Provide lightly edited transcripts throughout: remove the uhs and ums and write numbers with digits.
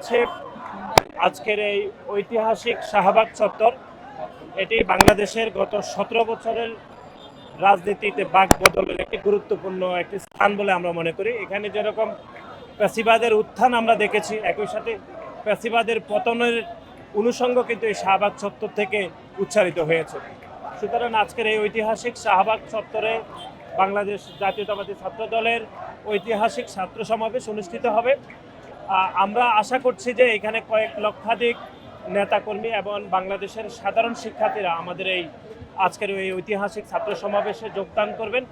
হচ্ছে আজকের এই ঐতিহাসিক শাহবাগ চত্বর। এটি বাংলাদেশের গত 17 বছরের রাজনীতিতে বাক বদলের একটি গুরুত্বপূর্ণ একটি স্থান বলে আমরা মনে করি। এখানে যেরকম ফ্যাসিবাদের উত্থান আমরা দেখেছি, একই সাথে ফ্যাসিবাদের পতনের অনুষঙ্গ কিন্তু এই শাহবাগ চত্বর থেকে উচ্চারিত হয়েছে। সুতরাং আজকের এই ঐতিহাসিক শাহবাগ চত্বরে বাংলাদেশ জাতীয়তাবাদী ছাত্র দলের ঐতিহাসিক ছাত্র সমাবেশ অনুষ্ঠিত হবে। আমরা আশা করছি যে এখানে কয়েক লক্ষাধিক নেতাকর্মী এবং বাংলাদেশের সাধারণ শিক্ষার্থীরা আমাদের এই আজকের এই ঐতিহাসিক ছাত্র সমাবেশে যোগদান করবেন।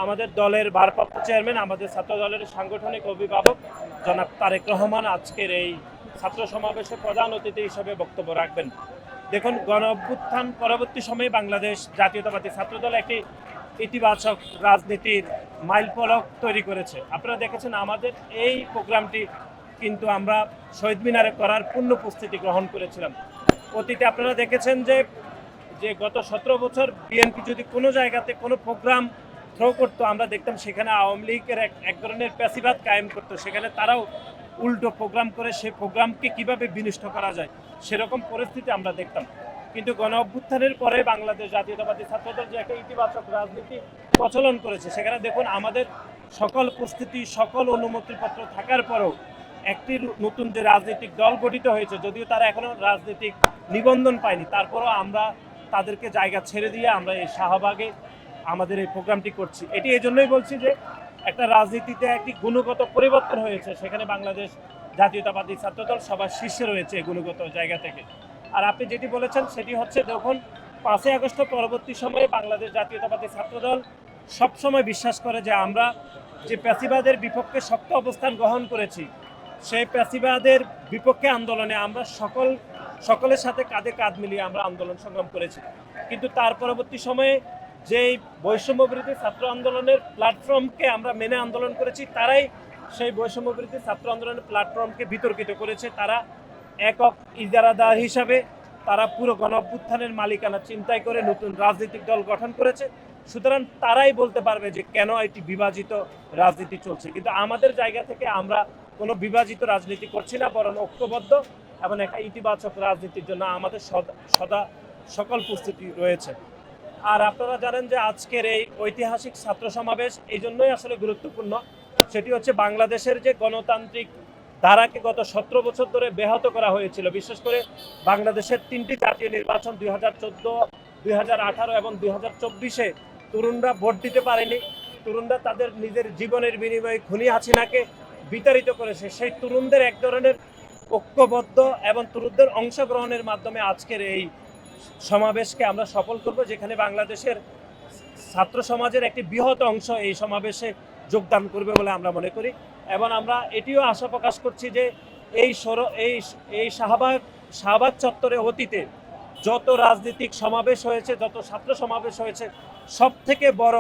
আমাদের দলের ভারপ্রাপ্ত চেয়ারম্যান, আমাদের ছাত্র দলের সাংগঠনিক অভিভাবক জনাব তারেক রহমান আজকের এই ছাত্র সমাবেশে প্রধান অতিথি হিসেবে বক্তব্য রাখবেন। দেখুন, গণ অভ্যুত্থান পরবর্তী সময়ে বাংলাদেশ জাতীয়তাবাদী ছাত্রদল একটি ইতিবাচক রাজনীতির মাইলফলক তৈরি করেছে। আপনারা দেখেছেন আমাদের এই প্রোগ্রামটি কিন্তু আমরা শহীদ মিনারে করার পূর্ণ প্রস্তুতি গ্রহণ করেছিলাম। অতীতে আপনারা দেখেছেন যে গত 17 বছর বিএনপি যদি কোনো জায়গাতে কোনো প্রোগ্রাম থ্রো করতো, আমরা দেখতাম সেখানে আওয়ামী লীগের এক ধরনের প্যাসিবাদ কায়েম করতো। সেখানে তারাও উল্টো প্রোগ্রাম করে সেই প্রোগ্রামকে কিভাবে বিনষ্ট করা যায় সেরকম পরিস্থিতি আমরা দেখতাম। কিন্তু গণ অভ্যুত্থানের পরে বাংলাদেশ জাতীয়তাবাদী ছাত্রদল যে একটা ইতিবাচক রাজনীতি প্রচলন করেছে, সেখানে দেখুন আমাদের সকল প্রস্তুতি, সকল অনুমতিপত্র থাকার পরেও একটি নতুন যে রাজনৈতিক দল গঠিত হয়েছে, যদিও তারা এখনো রাজনৈতিক নিবন্ধন পায়নি, তারপরেও আমরা তাদেরকে জায়গা ছেড়ে দিয়ে আমরা এই শাহবাগে আমাদের এই প্রোগ্রামটি করছি। এটি এই জন্যই বলছি যে একটা রাজনীতিতে একটি গুণগত পরিবর্তন হয়েছে, সেখানে বাংলাদেশ জাতীয়তাবাদী ছাত্রদল সবার শীর্ষে রয়েছে গুণগত জায়গা থেকে। আর আপনি যেটি বলেছেন সেটি হচ্ছে, যখন 5ই আগস্ট পরবর্তী সময়ে বাংলাদেশ জাতীয়তাবাদী ছাত্রদল সবসময় বিশ্বাস করে যে আমরা যে প্যাসিবাদের বিপক্ষে শক্ত অবস্থান গ্রহণ করেছি, সেই প্যাসিবাদের বিপক্ষে আন্দোলনে আমরা সকলের সাথে কাঁধে কাঁধ মিলিয়ে আমরা আন্দোলন সংগ্রাম করেছি। কিন্তু তার পরবর্তী সময়ে যেই বৈষম্যবিরোধী ছাত্র আন্দোলনের প্ল্যাটফর্মকে আমরা মেনে আন্দোলন করেছি, তারাই সেই বৈষম্যবিরোধী ছাত্র আন্দোলনের প্ল্যাটফর্মকে বিতর্কিত করেছে। তারা একক ইজারাদার হিসাবে তারা পুরো গণ অভ্যুত্থানের মালিকানা চিন্তাই করে নতুন রাজনৈতিক দল গঠন করেছে। সুতরাং তারাই বলতে পারবে যে কেন এটি বিভাজিত রাজনীতি চলছে। কিন্তু আমাদের জায়গা থেকে আমরা কোনো বিভাজিত রাজনীতি করছি না, বরং ঐক্যবদ্ধ এবং একটা ইতিবাচক রাজনীতির জন্য আমাদের সদা সকল প্রস্তুতি রয়েছে। আর আপনারা জানেন যে আজকের এই ঐতিহাসিক ছাত্র সমাবেশ এই জন্যই আসলে গুরুত্বপূর্ণ, সেটি হচ্ছে বাংলাদেশের যে গণতান্ত্রিক ধারাকে গত 17 বছর ধরে ব্যাহত করা হয়েছিল। বিশেষ করে বাংলাদেশের 3টি জাতীয় নির্বাচন 2014, 2018 এবং 2024-এ তরুণরা ভোট দিতে পারেনি। তরুণরা তাদের নিজের জীবনের বিনিময়ে খুনি হাসিনাকে বিতাড়িত করেছে। সেই তরুণদের এক ধরনের ঐক্যবদ্ধ এবং তরুণদের অংশগ্রহণের মাধ্যমে আজকের এই সমাবেশকে আমরা সফল করব, যেখানে বাংলাদেশের ছাত্র সমাজের একটি বৃহৎ অংশ এই সমাবেশে যোগদান করবে বলে আমরা মনে করি। এবং আমরা এটিও আশা প্রকাশ করছি যে এই শাহবাগ চত্বরে অতীতে যত রাজনৈতিক সমাবেশ হয়েছে, যত ছাত্র সমাবেশ হয়েছে, সব থেকে বড়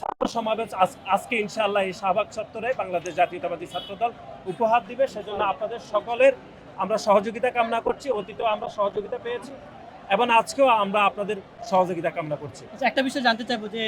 ছাত্র সমাবেশ আজকে ইনশাআল্লাহ এই শাহবাগ চত্বরে বাংলাদেশ জাতীয়তাবাদী ছাত্রদল উপহার দিবে। সেজন্য আপনাদের সকলের আমরা সহযোগিতা কামনা করছি। অতীতেও আমরা সহযোগিতা পেয়েছি এবং আজকেও আমরা আপনাদের সহযোগিতা কামনা করছি। আচ্ছা, একটা বিষয় জানতে চাইবো যে